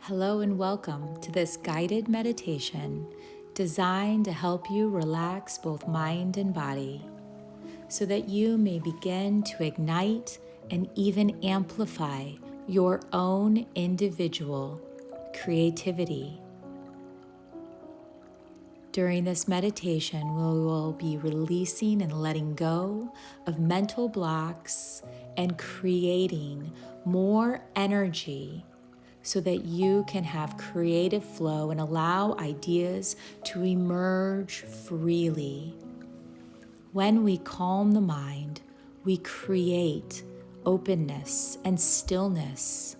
Hello and welcome to this guided meditation designed to help you relax both mind and body so that you may begin to ignite and even amplify your own individual creativity. During this meditation, we will be releasing and letting go of mental blocks and creating more energy so that you can have creative flow and allow ideas to emerge freely. When we calm the mind, we create openness and stillness.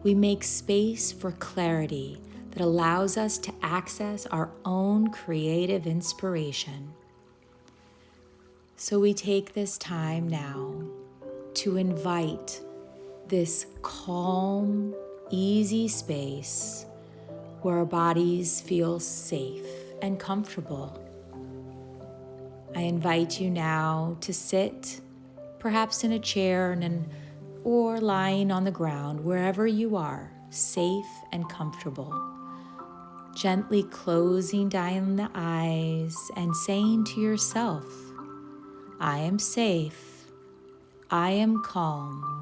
We make space for clarity that allows us to access our own creative inspiration. So we take this time now to invite this calm, easy space where our bodies feel safe and comfortable. I invite you now to sit, perhaps in a chair or lying on the ground, wherever you are, safe and comfortable. Gently closing down the eyes and saying to yourself, I am safe, I am calm,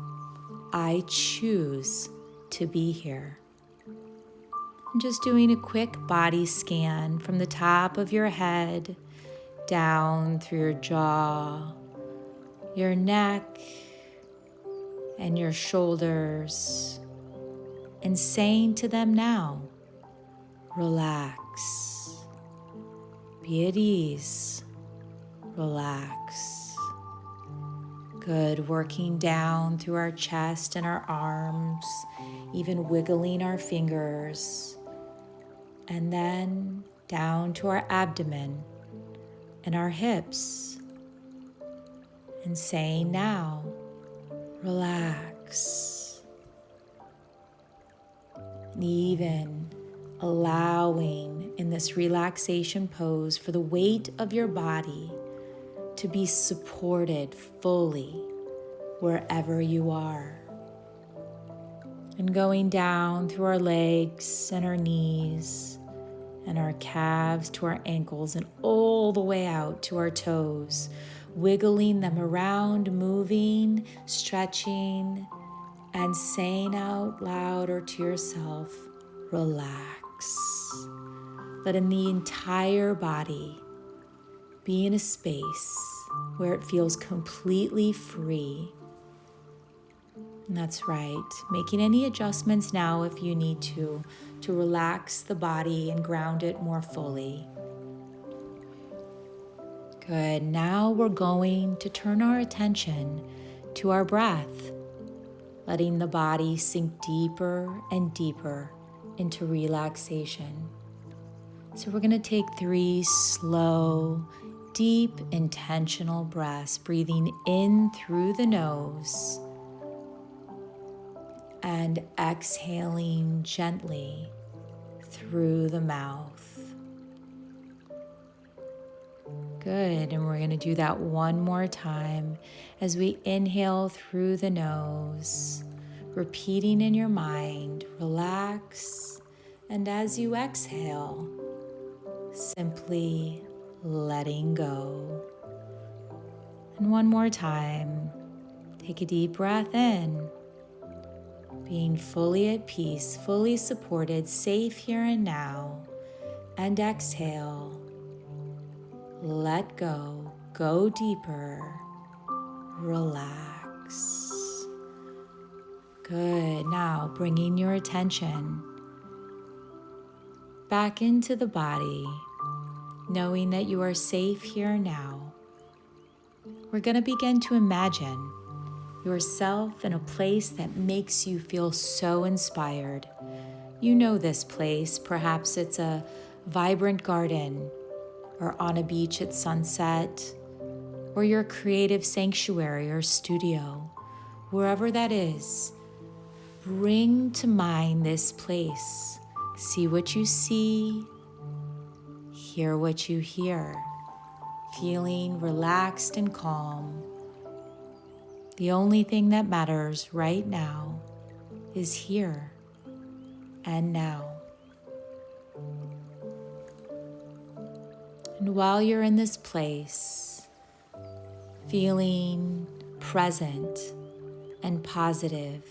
I choose to be here. And just doing a quick body scan from the top of your head down through your jaw, your neck, and your shoulders, and saying to them now, relax, be at ease, relax. Good, working down through our chest and our arms, even wiggling our fingers, and then down to our abdomen and our hips, and saying now, relax. And even allowing in this relaxation pose for the weight of your body to be supported fully wherever you are. And going down through our legs and our knees and our calves to our ankles and all the way out to our toes, wiggling them around, moving, stretching, and saying out loud or to yourself, relax. Letting the entire body be in a space where it feels completely free. And that's right. Making any adjustments now if you need to relax the body and ground it more fully. Good. Now we're going to turn our attention to our breath, letting the body sink deeper and deeper into relaxation. So we're going to take 3 slow, deep, intentional breaths, breathing in through the nose and exhaling gently through the mouth. Good, and we're going to do that one more time as we inhale through the nose, repeating in your mind, relax, and as you exhale, simply letting go. And one more time, take a deep breath in, being fully at peace, fully supported, safe here and now, and exhale, let go, go deeper, relax. Good, now bringing your attention back into the body, knowing that you are safe here now. We're going to begin to imagine yourself in a place that makes you feel so inspired. You know this place. Perhaps it's a vibrant garden or on a beach at sunset or your creative sanctuary or studio. Wherever that is, bring to mind this place. See what you see, hear what you hear, feeling relaxed and calm. The only thing that matters right now is here and now. And while you're in this place, feeling present and positive,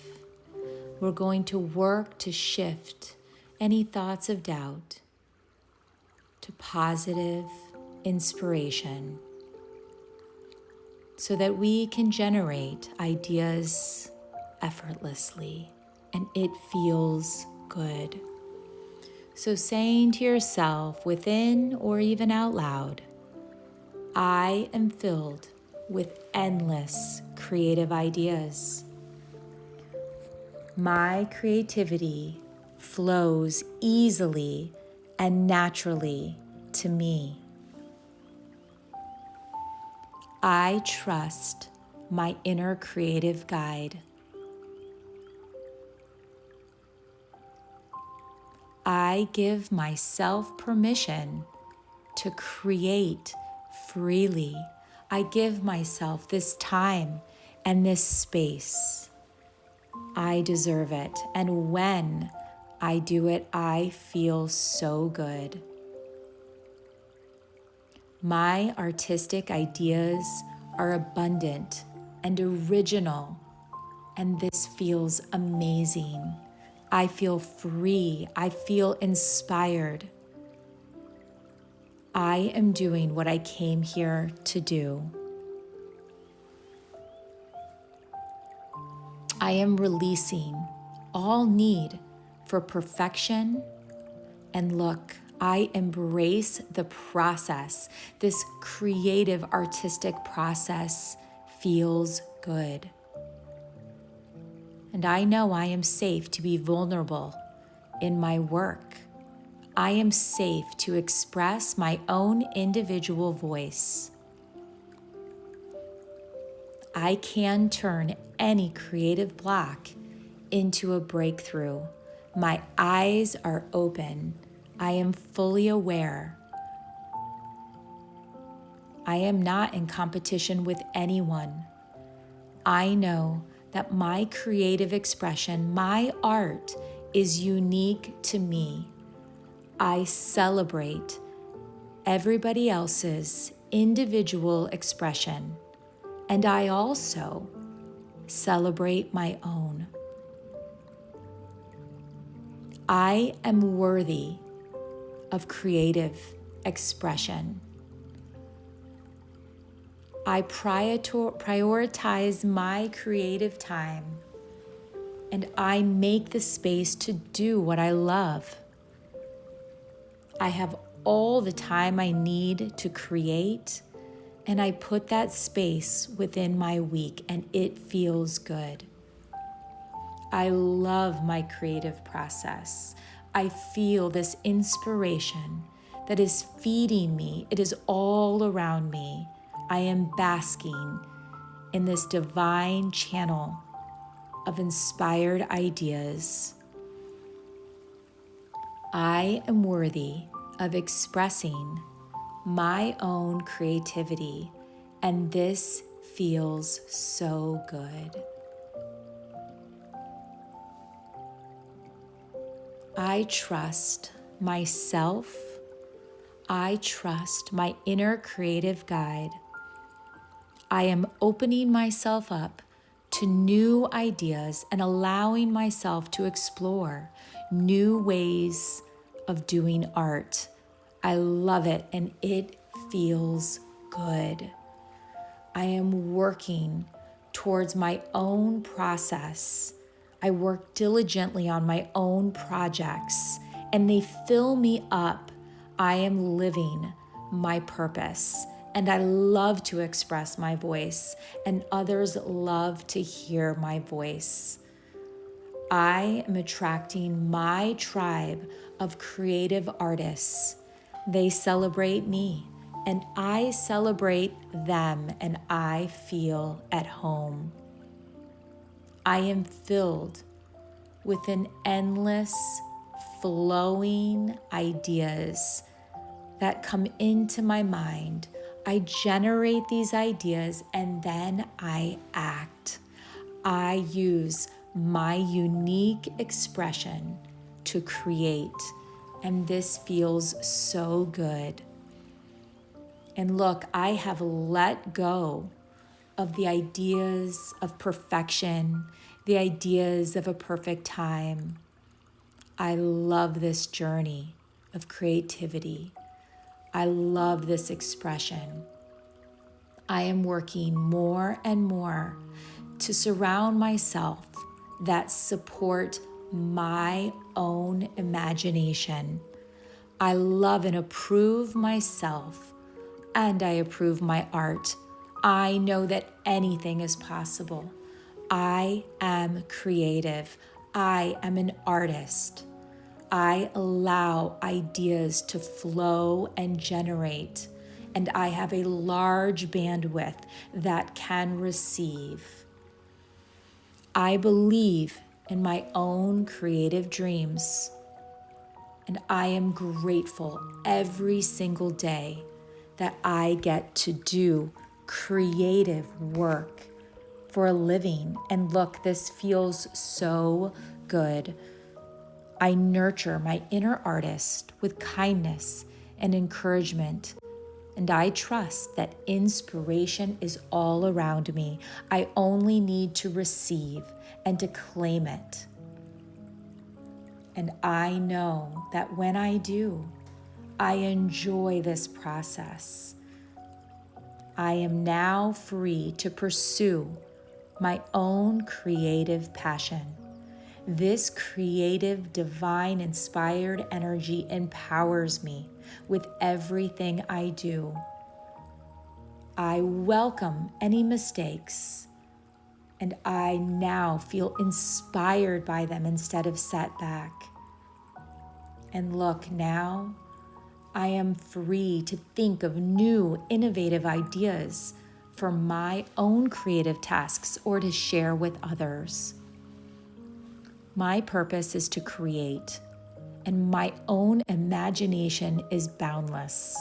we're going to work to shift any thoughts of doubt to positive inspiration so that we can generate ideas effortlessly and it feels good. So saying to yourself within or even out loud, I am filled with endless creative ideas. My creativity flows easily and naturally to me. I trust my inner creative guide. I give myself permission to create freely. I give myself this time and this space. I deserve it. And when I do it, I feel so good. My artistic ideas are abundant and original, and this feels amazing. I feel free. I feel inspired. I am doing what I came here to do. I am releasing all need for perfection. And look, I embrace the process. This creative, artistic process feels good. And I know I am safe to be vulnerable in my work. I am safe to express my own individual voice. I can turn any creative block into a breakthrough. My eyes are open. I am fully aware. I am not in competition with anyone. I know that my creative expression, my art, is unique to me. I celebrate everybody else's individual expression, and I also celebrate my own. I am worthy of creative expression. I prioritize my creative time, and I make the space to do what I love. I have all the time I need to create, and I put that space within my week, and it feels good. I love my creative process. I feel this inspiration that is feeding me. It is all around me. I am basking in this divine channel of inspired ideas. I am worthy of expressing my own creativity, and this feels so good. I trust myself. I trust my inner creative guide. I am opening myself up to new ideas and allowing myself to explore new ways of doing art. I love it and it feels good. I am working towards my own process. I work diligently on my own projects and they fill me up. I am living my purpose. And I love to express my voice, and others love to hear my voice. I am attracting my tribe of creative artists. They celebrate me, and I celebrate them, and I feel at home. I am filled with an endless, flowing ideas that come into my mind. I generate these ideas and then I act. I use my unique expression to create. And this feels so good. And look, I have let go of the ideas of perfection, the ideas of a perfect time. I love this journey of creativity. I love this expression. I am working more and more to surround myself that support my own imagination. I love and approve myself, and I approve my art. I know that anything is possible. I am creative. I am an artist. I allow ideas to flow and generate, and I have a large bandwidth that can receive. I believe in my own creative dreams, and I am grateful every single day that I get to do creative work for a living. And look, this feels so good. I nurture my inner artist with kindness and encouragement, and I trust that inspiration is all around me. I only need to receive and to claim it. And I know that when I do, I enjoy this process. I am now free to pursue my own creative passion. This creative, divine, inspired energy empowers me with everything I do. I welcome any mistakes, and I now feel inspired by them instead of set back. And look, now I am free to think of new, innovative ideas for my own creative tasks or to share with others. My purpose is to create, and my own imagination is boundless.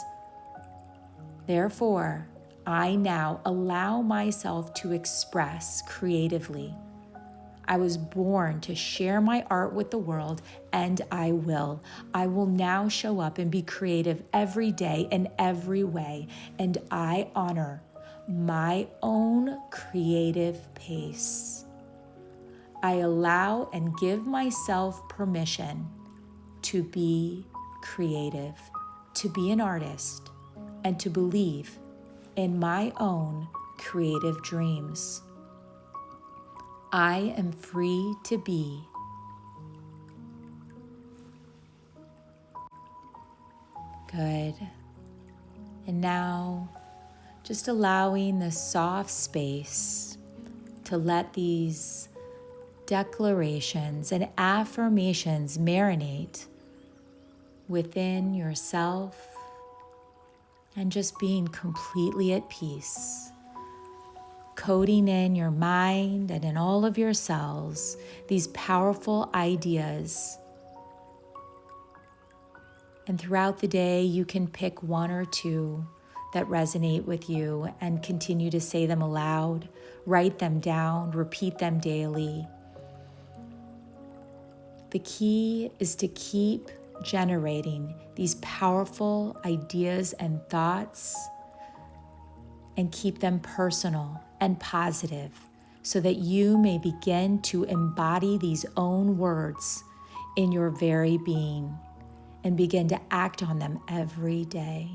Therefore, I now allow myself to express creatively. I was born to share my art with the world, and I will. I will now show up and be creative every day in every way, and I honor my own creative pace. I allow and give myself permission to be creative, to be an artist, and to believe in my own creative dreams. I am free to be. Good. And now, just allowing the soft space to let these declarations and affirmations marinate within yourself and just being completely at peace. Coding in your mind and in all of your cells these powerful ideas. And throughout the day, you can pick one or two that resonate with you and continue to say them aloud, write them down, repeat them daily. The key is to keep generating these powerful ideas and thoughts and keep them personal and positive so that you may begin to embody these own words in your very being and begin to act on them every day.